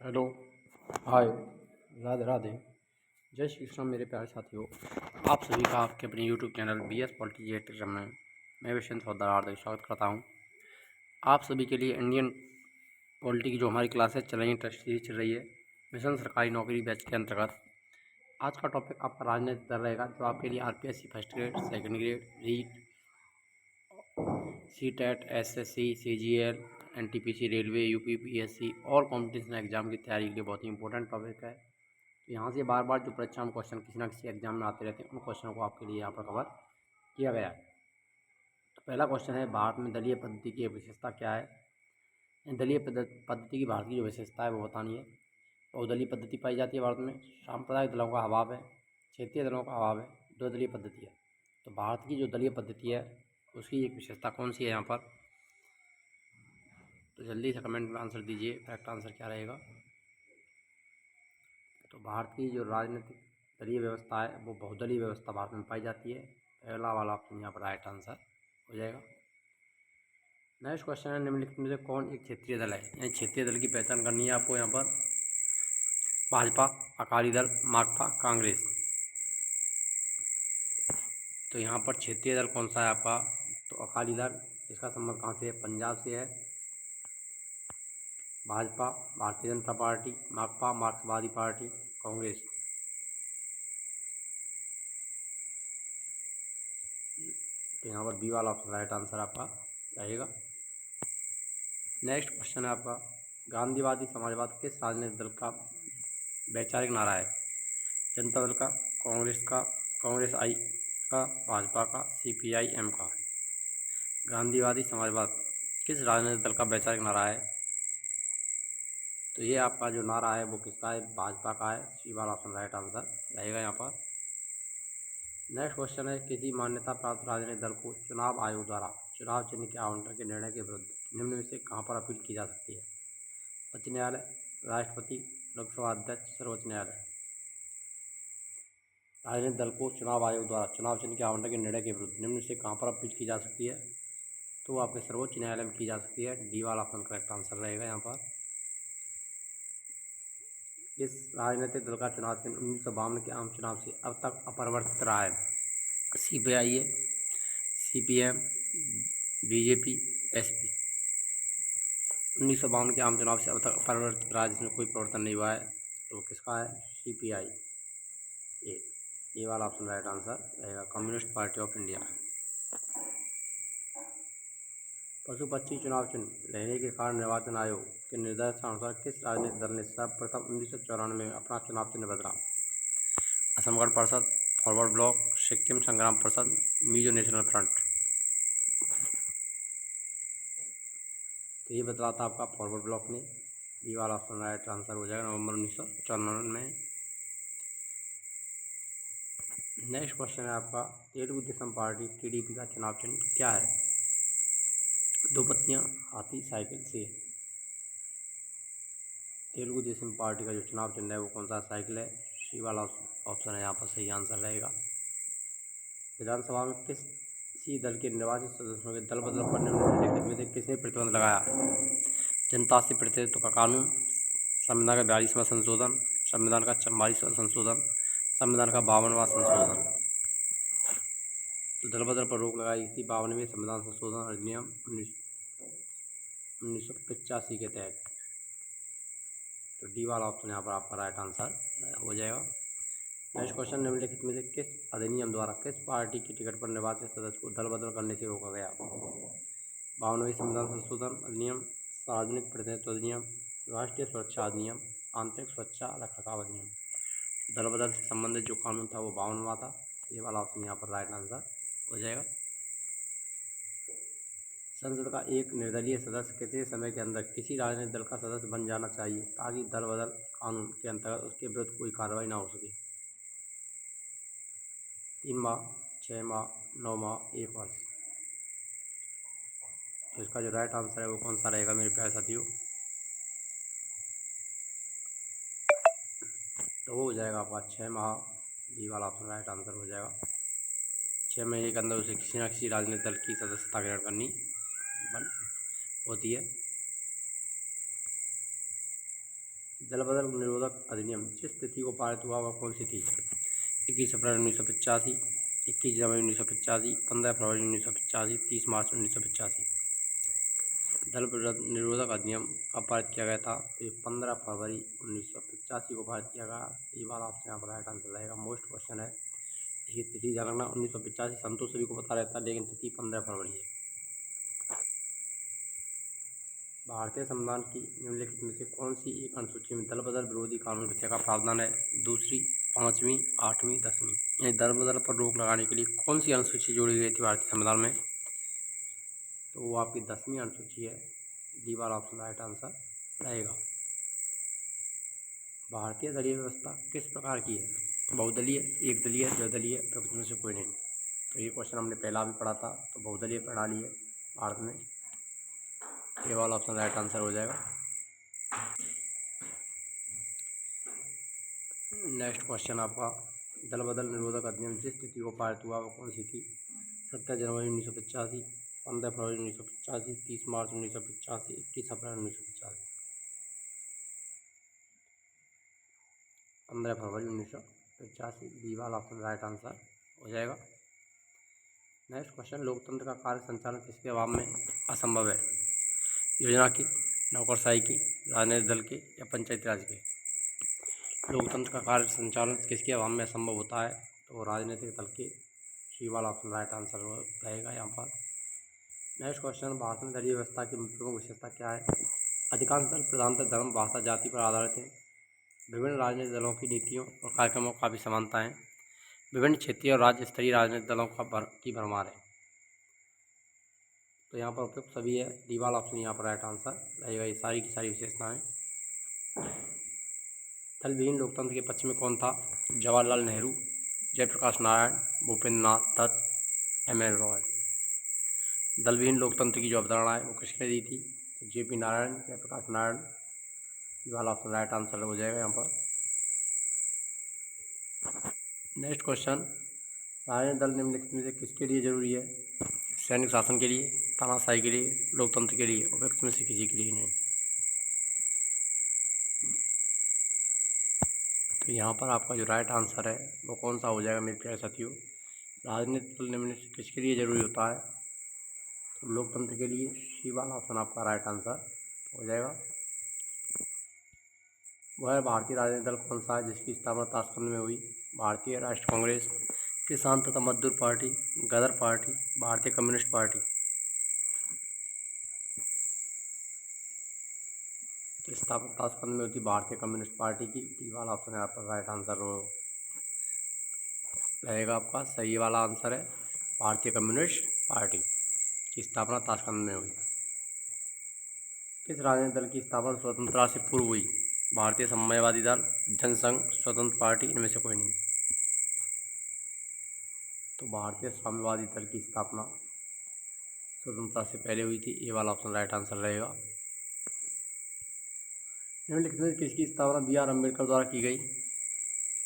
Hello. हाय। राधे राधे। जय श्री कृष्ण मेरे प्यारे साथियों। आप सभी का आपके अपने यूट्यूब चैनल BS पॉलिटी में मैं विशेंद्र पोद्दार हार्दिक स्वागत करता हूं। आप सभी के लिए इंडियन पॉलिटी की जो हमारी क्लासेस चल रही हैं, टेस्ट सीरीज चल रही है मिशन सरकारी नौकरी बैच के अंतर्गत। आज का टॉपिक आपका राजनीतिक दल रहेगा, जो आपके लिए RPSC first grade, second grade, REET, CTET, SSC, CGL, NTPC, railway, UPPSC और कॉम्पिटिशन एग्जाम की तैयारी के लिए बहुत ही इंपॉर्टेंट टॉपिक है। तो यहाँ से बार बार जो परीक्षा में क्वेश्चन किसी न किसी एग्जाम में आते रहते हैं, उन क्वेश्चनों को आपके लिए यहाँ पर कवर किया गया है। तो पहला क्वेश्चन है, भारत में दलीय पद्धति की विशेषता क्या है। दलीय पद्धति की भारत की जो विशेषता है वो बतानी है। बहुदलीय पद्धति पाई जाती है भारत में, सांप्रदायिक दलों का अभाव है, क्षेत्रीय दलों का अभाव है, दो दलीय पद्धति है। तो भारत की जो दलीय पद्धति है उसकी एक विशेषता कौन सी है यहाँ पर, तो जल्दी से कमेंट में आंसर दीजिए, करेक्ट आंसर क्या रहेगा। तो भारत की जो राजनीतिक दलीय व्यवस्था है वो बहुदलीय व्यवस्था भारत में पाई जाती है। पहला वाला ऑप्शन यहाँ पर राइट आंसर हो जाएगा। नेक्स्ट क्वेश्चन है, निम्नलिखित में से कौन एक क्षेत्रीय दल है। यानी क्षेत्रीय दल की पहचान करनी है आपको यहाँ पर। भाजपा, अकाली दल, माकपा, कांग्रेस। तो यहाँ पर क्षेत्रीय दल कौन सा है आपका, तो अकाली दल। इसका संबंध कहाँ से है, पंजाब से है। भाजपा, भारतीय जनता पार्टी, माकपा, मार्क्सवादी पार्टी, कांग्रेस। तो यहाँ पर बी वाला ऑप्शन राइट आंसर आपका रहेगा। नेक्स्ट क्वेश्चन है आपका, गांधीवादी समाजवाद किस राजनीतिक दल का वैचारिक नारा है। जनता दल का, कांग्रेस का, कांग्रेस आई का, भाजपा का, CPIM का। गांधीवादी समाजवाद किस राजनीतिक दल का वैचारिक नारा है, तो ये आपका जो नारा है वो किसका है, भाजपा का है। सी वाला ऑप्शन राइट आंसर रहेगा यहाँ पर। नेक्स्ट क्वेश्चन है, किसी मान्यता प्राप्त राजनीतिक दल को चुनाव आयोग द्वारा चुनाव चिन्ह के आवंटन के निर्णय के विरुद्ध निम्न में से कहाँ पर अपील की जा सकती है। उच्च न्यायालय, राष्ट्रपति, लोकसभा अध्यक्ष, सर्वोच्च न्यायालय। राजनीतिक दल को चुनाव आयोग द्वारा चुनाव चिन्ह के आवंटन के निर्णय के विरुद्ध निम्न में से कहाँ पर अपील की जा सकती है, तो आपके सर्वोच्च न्यायालय में की जा सकती है। डी वाला ऑप्शन करेक्ट आंसर रहेगा यहाँ पर। इस राजनीतिक दल का चुनाव चिन्ह 1952 के आम चुनाव से अब तक अपरिवर्तित रहा है। CPI, CPM, BJP, SP। 1952 के आम चुनाव से अब तक अपरिवर्तित रहा है, जिसमें कोई परिवर्तन नहीं हुआ है। तो किसका है, CPI। ये वाला ऑप्शन राइट आंसर रहेगा, कम्युनिस्ट पार्टी ऑफ इंडिया। पशु पक्षी चुनाव चिन्ह लेने के कारण निर्वाचन आयोग के निर्देशानुसार किस राजनीतिक दल ने सर्वप्रथम 1994 में अपना चुनाव चिन्ह बदला। असम गण परिषद, फॉरवर्ड ब्लॉक, सिक्किम संग्राम परिषद, मिजो नेशनल फ्रंट। तो ये बदला था आपका फॉरवर्ड ब्लॉक ने। बी वाला ऑप्शन राइट आंसर हो जाएगा, नवंबर 1994 में। नेक्स्ट क्वेश्चन है आपका, तेलुगु देशम पार्टी TDP का चुनाव चिन्ह क्या है। दो पत्तियां, हाथी, साइकिल, शेर। तेलुगु देशम पार्टी का जो चुनाव चिन्ह है वो कौन सा, साइकिल है। सी वाला ऑप्शन है यहाँ पर सही आंसर रहेगा। विधानसभा में किसी दल के निर्वाचित सदस्यों के दल बदल पर निम्नलिखित में से किसने प्रतिबंध लगाया। जनता से प्रतिनिधित्व का कानून, संविधान का 42वां संशोधन, संविधान का 44वां संशोधन, संविधान का 52वां संशोधन। तो दल बदल पर रोक लगाई थी 52वें संविधान संशोधन अधिनियम 1985 के तहत। तो डी वाला ऑप्शन यहाँ पर आपका राइट आंसर हो जाएगा। नेक्स्ट क्वेश्चन, निम्नलिखित में से किस अधिनियम द्वारा किस पार्टी की टिकट पर निर्वाचित सदस्य को दल बदल करने से रोका गया। 52वें संविधान संशोधन अधिनियम, सार्वजनिक प्रतिनिधित्व अधिनियम, राष्ट्रीय सुरक्षा अधिनियम, आंतरिक सुरक्षा रखरखाव अधिनियम। दल बदल से संबंधित जो कानून था वो 52वां था। ये वाला ऑप्शन यहाँ पर राइट आंसर हो जाएगा। संसद का एक निर्दलीय सदस्य कितने समय के अंदर किसी राजनीतिक दल का सदस्य बन जाना चाहिए ताकि दल बदल कानून के अंतर्गत उसके विरुद्ध कोई कार्रवाई ना हो सके। 3 माह, 6 माह, 9 माह, 1 वर्ष। तो इसका जो राइट आंसर है वो कौन सा रहेगा मेरे प्यारे साथियों, तो वो हो जाएगा आपका 6 माह। बी वाला ऑप्शन राइट आंसर हो जाएगा। 6 महीने के अंदर उसे किसी न किसी राजनीतिक दल की सदस्यता ग्रहण करनी होती है। जलबदल निरोधक अधिनियम जिस तिथि को पारित हुआ वह कौन सी थी? 21 अप्रैल 1985, 21 जनवरी 1985, 15 फरवरी 1985, 30 मार्च 1985। जल निरोधक अधिनियम कब पारित किया गया था? तो ये 15 फरवरी 1985 को पारित किया गया। ये बात आपसे यहाँ पर राइट आंसर रहेगा। मोस्ट क्वेश्चन है, इसकी तिथि जानना। 1985 संतोष सभी को पता रहता है, लेकिन तिथि 15 फरवरी है। भारतीय संविधान की निम्नलिखित में से कौन सी एक अनुसूची में दल बदल विरोधी कानून विषय का प्रावधान है? दूसरी, 5वीं, 8वीं, 10वीं। यानी दल बदल पर रोक लगाने के लिए कौन सी अनुसूची जोड़ी गई थी भारतीय संविधान में? तो वो आपकी 10वीं अनुसूची है। डी वाला ऑप्शन राइट आंसर रहेगा। भारतीय दलीय व्यवस्था किस प्रकार की है? बहुदलीय, एक दलीय, द्विदलीय, प्रकृति में से कोई नहीं। तो ये क्वेश्चन हमने पहला भी पढ़ा था। तो बहुदलीय प्रणाली है भारत में। ये वाला ऑप्शन राइट आंसर हो जाएगा। नेक्स्ट क्वेश्चन आपका, दल बदल निरोधक अधिनियम जिस तिथि को पारित हुआ वो कौन सी थी? 17 जनवरी 1985, 15 फरवरी 1985, 30 मार्च 1985, 21 अप्रैल 1985। 15 फरवरी 1985। बी वाला ऑप्शन राइट आंसर हो जाएगा। नेक्स्ट क्वेश्चन, लोकतंत्र का कार्य संचालन किसके अभाव में असंभव है? योजना की, नौकरशाही की, राजनीतिक दल के या पंचायती राज के? लोकतंत्र का कार्य संचालन किसके अभाव में असंभव होता है? तो राजनीतिक दल के। सी वाला ऑप्शन राइट आंसर रहेगा यहाँ पर। नेक्स्ट क्वेश्चन, भारत में दलीय व्यवस्था की प्रमुख विशेषता क्या है? अधिकांश दल प्रधानतः धर्म, भाषा, जाति पर आधारित हैं। विभिन्न राजनीतिक दलों की नीतियों और कार्यक्रमों का भी समानता है। विभिन्न क्षेत्रीय और राज्य स्तरीय राजनीतिक दलों की भरमार है। तो यहाँ पर उपयुक्त सभी है। डी वाला ऑप्शन यहाँ पर राइट आंसर रहेगा। ये सारी की सारी विशेषताएँ। दलविहीन लोकतंत्र के पक्ष में कौन था? जवाहरलाल नेहरू, जयप्रकाश नारायण, भूपेंद्र नाथ दत्त, एम.एन. रॉय। दलविहीन लोकतंत्र की जो अवधारणा है वो किसने दी थी? जे.पी. नारायण, जयप्रकाश नारायण। ये वाला ऑप्शन राइट आंसर हो जाएगा यहाँ पर। नेक्स्ट क्वेश्चन, राजनीतिक दल निम्नलिखित में से किसके लिए जरूरी है? सैनिक शासन के लिए, तानाशाही के लिए, लोकतंत्र के लिए, उपयुक्त में से किसी के लिए नहीं। तो यहाँ पर आपका जो राइट आंसर है वो कौन सा हो जाएगा मेरे प्यारे साथियों? राजनीतिक दल निम्न से किसके लिए जरूरी होता है? तो लोकतंत्र के लिए। सी वाला ऑप्शन आपका राइट आंसर हो जाएगा। वह भारतीय राजनीतिक दल कौन सा है जिसकी स्थापना ताशकंद में हुई? भारतीय राष्ट्रीय कांग्रेस, किसान तथा मजदूर पार्टी, गदर पार्टी, भारतीय कम्युनिस्ट पार्टी। तो स्थापना ताशकंद में होती भारतीय कम्युनिस्ट पार्टी की। डी वाला ऑप्शन यहाँ पर राइट आंसर रहेगा आपका। सही वाला आंसर है भारतीय कम्युनिस्ट पार्टी की स्थापना ताशकंद में हुई। किस राजनीतिक दल की स्थापना स्वतंत्रता से पूर्व हुई? भारतीय साम्यवादी दल, जनसंघ, स्वतंत्र पार्टी, इनमें से कोई नहीं। तो भारतीय साम्यवादी दल की स्थापना स्वतंत्रता से पहले हुई थी। ये वाला ऑप्शन राइट आंसर रहेगा। निम्नलिखित में किसकी स्थापना बी.आर. अम्बेडकर द्वारा की गई?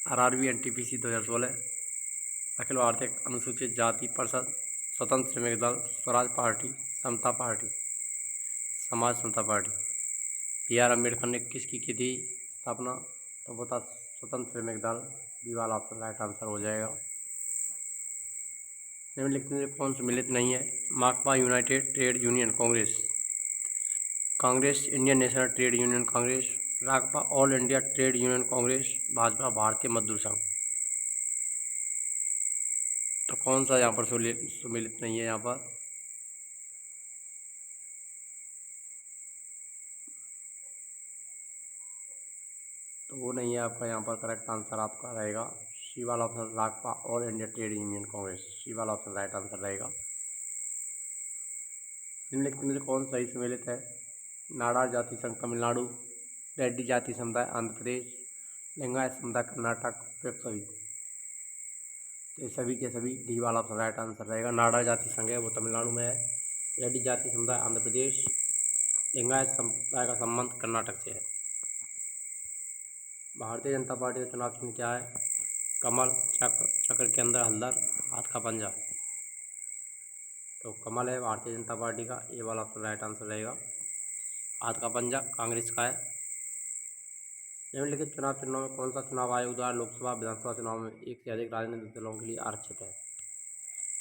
आरआरबी, एनटीपीसी 2016, अखिल भारतीय अनुसूचित जाति परिषद, स्वतंत्र श्रमिक दल, स्वराज पार्टी, समता पार्टी, समाज समता पार्टी। बी.आर. अम्बेडकर ने किसकी की थी स्थापना? तो वो था स्वतंत्र श्रमिक दल। बी वाला ऑप्शन राइट आंसर हो जाएगा। निम्नलिखित में कौन सम्मिलित नहीं है? Makpa, United Trade Union Congress, Congress, Indian National Trade Union Congress, Rakpa, All India Trade Union Congress, Bhajpa, Bharatiya Mazdoor संघ। तो कौन सा यहाँ पर सम्मिलित नहीं है? यहाँ पर तो वो नहीं है आपका। यहाँ पर करेक्ट आंसर आपका रहेगा सी वाला option, Rakpa, All India Trade Union Congress. C वाला ऑप्शन राइट आंसर रहेगा। निम्नलिखित में से कौन सही सम्मिलित है? नाडार जाति संघ तमिलनाडु, रेड्डी जाति समुदाय आंध्र प्रदेश, लिंगायत समुदाय कर्नाटक, उपयुक्त सभी। तो सभी के सभी डी वाला ऑप्शन राइट आंसर रहेगा। नाडार जाति संघ है वो तमिलनाडु में है, रेड्डी जाति समुदाय आंध्र प्रदेश, लिंगायत समुदाय का संबंध कर्नाटक से है। भारतीय जनता पार्टी का चुनाव चिन्ह क्या है? कमल, चक्र, चक्र के अंदर हलदर, हाथ का पंजा। तो कमल है भारतीय जनता पार्टी का। ए वाला ऑप्शन राइट आंसर रहेगा। हाथ का पंजा कांग्रेस का है। निम्नलिखित चुनाव चिन्हों में कौन सा चुनाव आयोग द्वारा लोकसभा विधानसभा चुनाव में एक से अधिक राजनीतिक दलों के लिए आरक्षित है?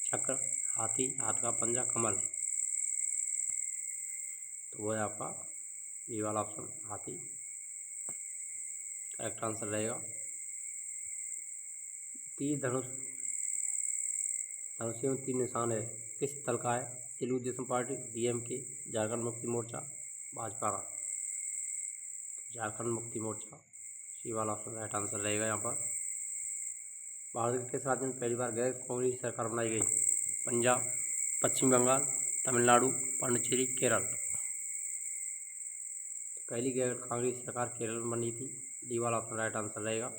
चक्र, हाथी, हाथ का पंजा, कमल। तो वो है आपका बी वाला ऑप्शन, हाथी करेक्ट आंसर रहेगा। तीर धनुष, धनुष में 3 निशान है, किस दल का है? तेलुगु देशम पार्टी, डीएमके, झारखंड मुक्ति मोर्चा, भाजपा का। झारखंड मुक्ति मोर्चा सी वाला ऑप्शन राइट आंसर रहेगा यहाँ पर। भारत के किस राज्य में पहली बार गैर कांग्रेसी सरकार बनाई गई? पंजाब, पश्चिम बंगाल, तमिलनाडु, पांडिचेरी, केरल। पहली गैर कांग्रेसी सरकार केरल में बनी थी, डी वाला ऑप्शन राइट आंसर रहेगा।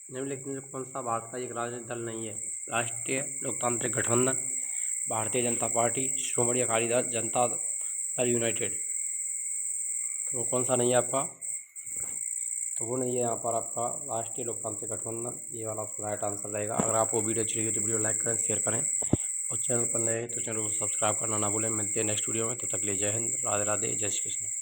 निम्नलिखित में कौन सा भारत का एक राजनीतिक दल नहीं है? राष्ट्रीय लोकतांत्रिक गठबंधन, भारतीय जनता पार्टी, श्रोमणी अकाली दल, जनता दल यूनाइटेड। तो वो कौन सा नहीं है आपका? तो वो नहीं है यहाँ पर आपका राष्ट्रीय लोकतांत्रिक गठबंधन, ये वाला आपका राइट आंसर रहेगा। अगर आपको वीडियो अच्छी लगी तो वीडियो लाइक करें, शेयर करें और चैनल पर नए हैं तो चैनल को सब्सक्राइब करना ना भूलें। मिलते हैं नेक्स्ट वीडियो में, तब तक के लिए जय हिंद, राधे राधे, जय श्री कृष्ण।